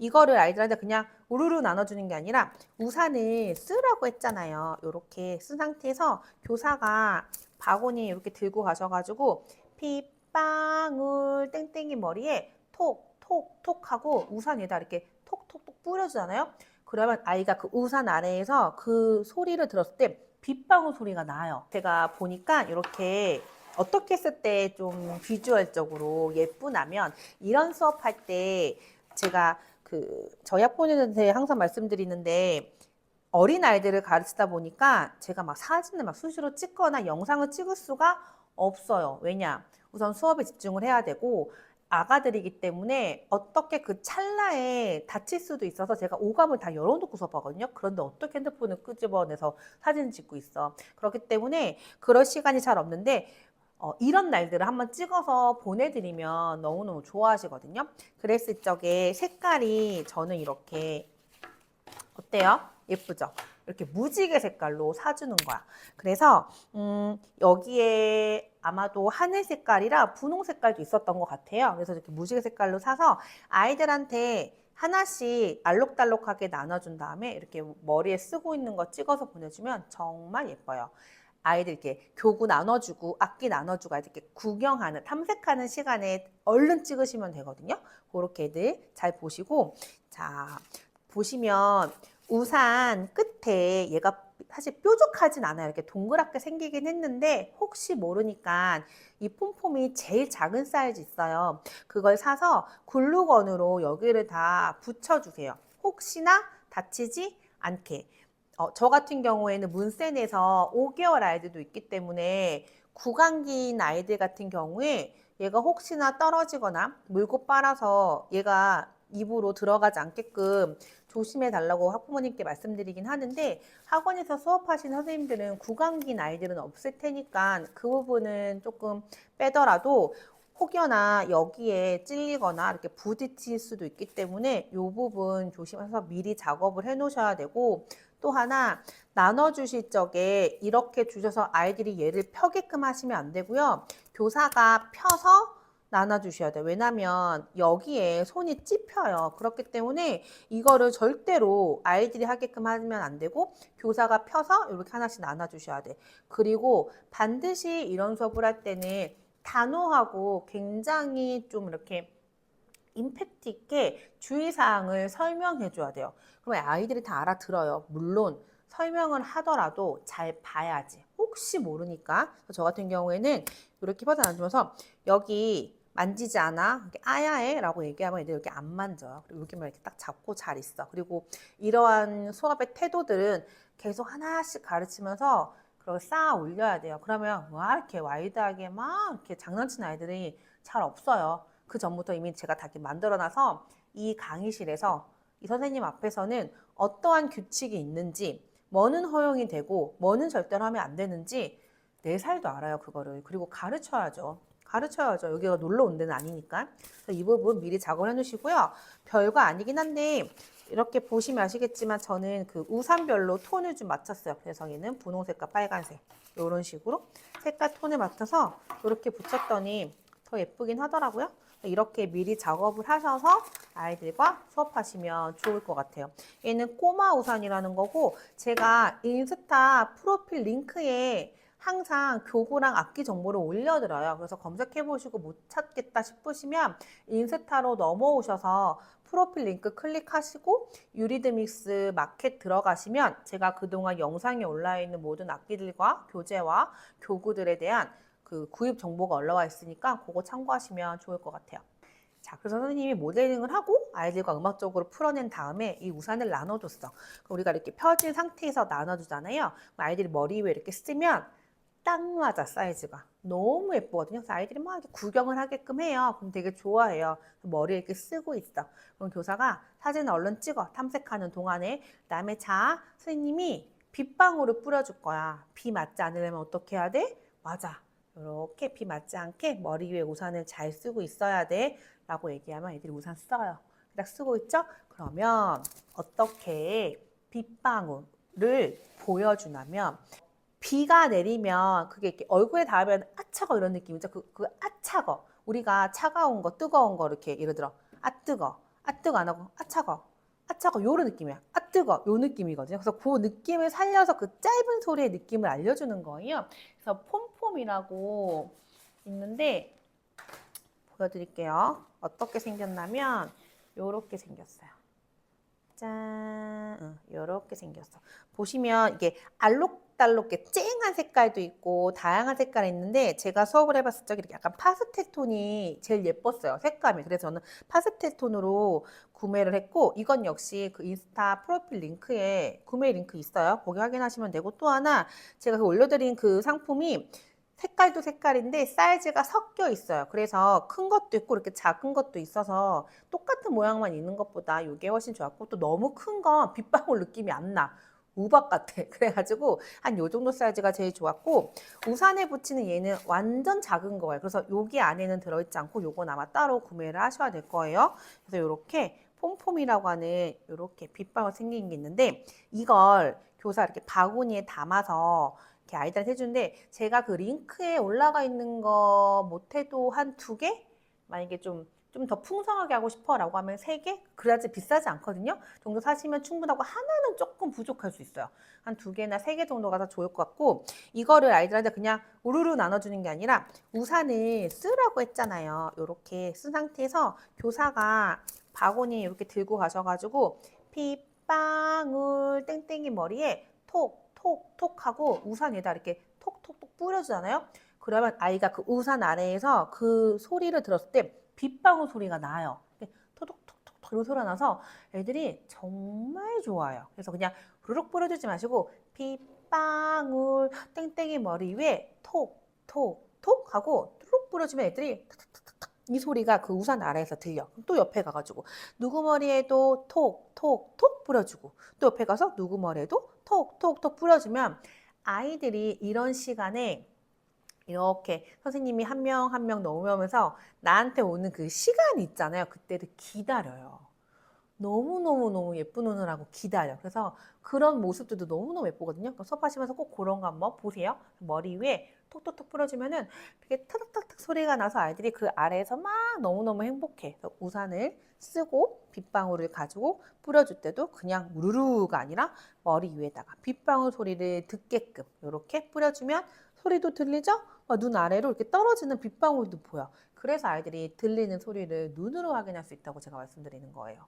이거를 아이들한테 그냥 우르르 나눠주는 게 아니라 우산을 쓰라고 했잖아요. 이렇게 쓴 상태에서 교사가 바구니 이렇게 들고 가셔가지고 빗방울 땡땡이 머리에 톡톡톡 하고 우산 위에다 이렇게 톡톡톡 뿌려주잖아요. 그러면 아이가 그 우산 아래에서 그 소리를 들었을 때 빗방울 소리가 나요. 제가 보니까 이렇게 어떻게 했을 때 좀 비주얼적으로 예쁘냐면 이런 수업할 때 제가 저희 학부모님한테 항상 말씀드리는데 어린 아이들을 가르치다 보니까 제가 막 사진을 막 수시로 찍거나 영상을 찍을 수가 없어요. 왜냐? 우선 수업에 집중을 해야 되고 아가들이기 때문에 어떻게 그 찰나에 다칠 수도 있어서 제가 오감을 다 열어놓고 수업하거든요. 그런데 어떻게 핸드폰을 끄집어내서 사진을 찍고 있어. 그렇기 때문에 그럴 시간이 잘 없는데 이런 날들을 한번 찍어서 보내드리면 너무너무 좋아하시거든요. 그랬을 적에 색깔이 저는 이렇게 어때요? 예쁘죠? 이렇게 무지개 색깔로 사주는 거야. 그래서 여기에 아마도 하늘 색깔이라 분홍 색깔도 있었던 것 같아요. 그래서 이렇게 무지개 색깔로 사서 아이들한테 하나씩 알록달록하게 나눠준 다음에 이렇게 머리에 쓰고 있는 거 찍어서 보내주면 정말 예뻐요. 아이들 이렇게 교구 나눠주고 악기 나눠주고 아이들 이렇게 구경하는 탐색하는 시간에 얼른 찍으시면 되거든요. 그렇게들 잘 보시고 자 보시면 우산 끝에 얘가 사실 뾰족하진 않아요. 이렇게 동그랗게 생기긴 했는데 혹시 모르니까 이 폼폼이 제일 작은 사이즈 있어요. 그걸 사서 글루건으로 여기를 다 붙여주세요. 혹시나 다치지 않게. 저 같은 경우에는 문센에서 5개월 아이들도 있기 때문에 구강기인 아이들 같은 경우에 얘가 혹시나 떨어지거나 물고 빨아서 얘가 입으로 들어가지 않게끔 조심해 달라고 학부모님께 말씀드리긴 하는데 학원에서 수업하신 선생님들은 구강기인 아이들은 없을 테니까 그 부분은 조금 빼더라도 혹여나 여기에 찔리거나 이렇게 부딪힐 수도 있기 때문에 이 부분 조심해서 미리 작업을 해 놓으셔야 되고 또 하나 나눠주실 적에 이렇게 주셔서 아이들이 얘를 펴게끔 하시면 안 되고요. 교사가 펴서 나눠주셔야 돼요. 왜냐면 여기에 손이 찝혀요. 그렇기 때문에 이거를 절대로 아이들이 하게끔 하면 안 되고 교사가 펴서 이렇게 하나씩 나눠주셔야 돼. 그리고 반드시 이런 수업을 할 때는 단호하고 굉장히 좀 이렇게 임팩트 있게 주의사항을 설명해 줘야 돼요. 그러면 아이들이 다 알아들어요. 물론 설명을 하더라도 잘 봐야지. 혹시 모르니까. 저 같은 경우에는 이렇게 퍼져 나눠주면서 여기 만지지 않아? 이렇게 아야해 라고 얘기하면 애들 이렇게 안 만져요. 그리고 여기만 이렇게 딱 잡고 잘 있어. 그리고 이러한 수업의 태도들은 계속 하나씩 가르치면서 그걸 쌓아 올려야 돼요. 그러면 와 이렇게 와이드하게 막 이렇게 장난치는 아이들이 잘 없어요. 그 전부터 이미 제가 다 이렇게 만들어놔서 이 강의실에서 이 선생님 앞에서는 어떠한 규칙이 있는지 뭐는 허용이 되고 뭐는 절대로 하면 안 되는지 4살도 알아요 그거를. 그리고 가르쳐야죠. 가르쳐야죠. 여기가 놀러 온 데는 아니니까. 그래서 이 부분 미리 작업을 해놓으시고요. 별거 아니긴 한데 이렇게 보시면 아시겠지만 저는 그 우산별로 톤을 좀 맞췄어요. 그래서 얘는 분홍색과 빨간색 이런 식으로 색깔 톤을 맞춰서 이렇게 붙였더니 더 예쁘긴 하더라고요. 이렇게 미리 작업을 하셔서 아이들과 수업하시면 좋을 것 같아요. 얘는 꼬마 우산이라는 거고 제가 인스타 프로필 링크에 항상 교구랑 악기 정보를 올려드려요. 그래서 검색해보시고 못 찾겠다 싶으시면 인스타로 넘어오셔서 프로필 링크 클릭하시고 유리드믹스 마켓 들어가시면 제가 그동안 영상에 올라있는 모든 악기들과 교재와 교구들에 대한 그 구입 정보가 올라와 있으니까 그거 참고하시면 좋을 것 같아요. 자, 그래서 선생님이 모델링을 하고 아이들과 음악적으로 풀어낸 다음에 이 우산을 나눠줬어. 그럼 우리가 이렇게 펴진 상태에서 나눠주잖아요. 아이들이 머리 위에 이렇게 쓰면 딱 맞아, 사이즈가. 너무 예쁘거든요. 그래서 아이들이 막 이렇게 구경을 하게끔 해요. 그럼 되게 좋아해요. 머리에 이렇게 쓰고 있어. 그럼 교사가 사진을 얼른 찍어. 탐색하는 동안에. 그다음에 자, 선생님이 빗방울을 뿌려줄 거야. 비 맞지 않으려면 어떻게 해야 돼? 맞아. 이렇게 비 맞지 않게 머리 위에 우산을 잘 쓰고 있어야 돼. 라고 얘기하면 애들이 우산 써요. 딱 쓰고 있죠? 그러면 어떻게 빗방울을 보여주냐면 비가 내리면 그게 이렇게 얼굴에 닿으면 아차거 이런 느낌이죠. 그 아차거. 우리가 차가운 거, 뜨거운 거 이렇게 예를 들어 아 뜨거, 아 뜨거 안 하고 아 차거 아 차거 요런 느낌이야. 아 뜨거 요 느낌이거든요. 그래서 그 느낌을 살려서 그 짧은 소리의 느낌을 알려주는 거예요. 그래서 폼폼이라고 있는데 보여드릴게요. 어떻게 생겼냐면 요렇게 생겼어요. 짠, 요렇게 생겼어. 보시면 이게 알록달록게 쨍한 색깔도 있고 다양한 색깔이 있는데 제가 수업을 해봤을 적 이렇게 약간 파스텔 톤이 제일 예뻤어요. 색감이. 그래서 저는 파스텔 톤으로 구매를 했고 이건 역시 그 인스타 프로필 링크에 구매 링크 있어요. 거기 확인하시면 되고 또 하나 제가 그 올려드린 그 상품이 색깔도 색깔인데 사이즈가 섞여 있어요. 그래서 큰 것도 있고 이렇게 작은 것도 있어서 똑같은 모양만 있는 것보다 이게 훨씬 좋았고 또 너무 큰 건 빗방울 느낌이 안 나. 우박 같아. 그래가지고 한 요 정도 사이즈가 제일 좋았고 우산에 붙이는 얘는 완전 작은 거예요. 그래서 여기 안에는 들어있지 않고 요건 아마 따로 구매를 하셔야 될 거예요. 그래서 이렇게 폼폼이라고 하는 이렇게 빗방울 생긴 게 있는데 이걸 교사 이렇게 바구니에 담아서 이렇게 아이들한테 해주는데 제가 그 링크에 올라가 있는 거 못해도 한 2개? 만약에 좀 더 풍성하게 하고 싶어 라고 하면 3개? 그래야지 비싸지 않거든요. 정도 사시면 충분하고 하나는 조금 부족할 수 있어요. 한 2개나 3개 정도가 더 좋을 것 같고 이거를 아이들한테 그냥 우르르 나눠주는 게 아니라 우산을 쓰라고 했잖아요. 이렇게 쓴 상태에서 교사가 바구니 이렇게 들고 가셔가지고 빗방울 땡땡이 머리에 톡톡톡 하고 우산 위에다 이렇게 톡톡톡 뿌려주잖아요. 그러면 아이가 그 우산 아래에서 그 소리를 들었을 때 빗방울 소리가 나요. 톡톡톡톡 이런 소리가 나서 애들이 정말 좋아요. 그래서 그냥 부르륵 뿌려주지 마시고 빗방울 땡땡이 머리 위에 톡톡톡 하고 뚜룩 뿌려주면 애들이 탁탁탁탁 이 소리가 그 우산 아래에서 들려. 그럼 또 옆에 가가지고 누구 머리에도 톡톡톡 뿌려주고 또 옆에 가서 누구 머리에도 톡톡톡 뿌려주면 아이들이 이런 시간에 이렇게 선생님이 한 명 한 명 넘으면서 나한테 오는 그 시간이 있잖아요. 그때를 기다려요. 너무너무너무 예쁜 눈을 하고 기다려. 그래서 그런 모습들도 너무너무 예쁘거든요. 수업하시면서 꼭 그런 거 한번 보세요. 머리 위에 톡톡톡 뿌려주면은 되게 타닥타닥 소리가 나서 아이들이 그 아래에서 막 너무너무 행복해. 그래서 우산을 쓰고 빗방울을 가지고 뿌려줄 때도 그냥 우르르가 아니라 머리 위에다가 빗방울 소리를 듣게끔 이렇게 뿌려주면 소리도 들리죠? 눈 아래로 이렇게 떨어지는 빗방울도 보여. 그래서 아이들이 들리는 소리를 눈으로 확인할 수 있다고 제가 말씀드리는 거예요.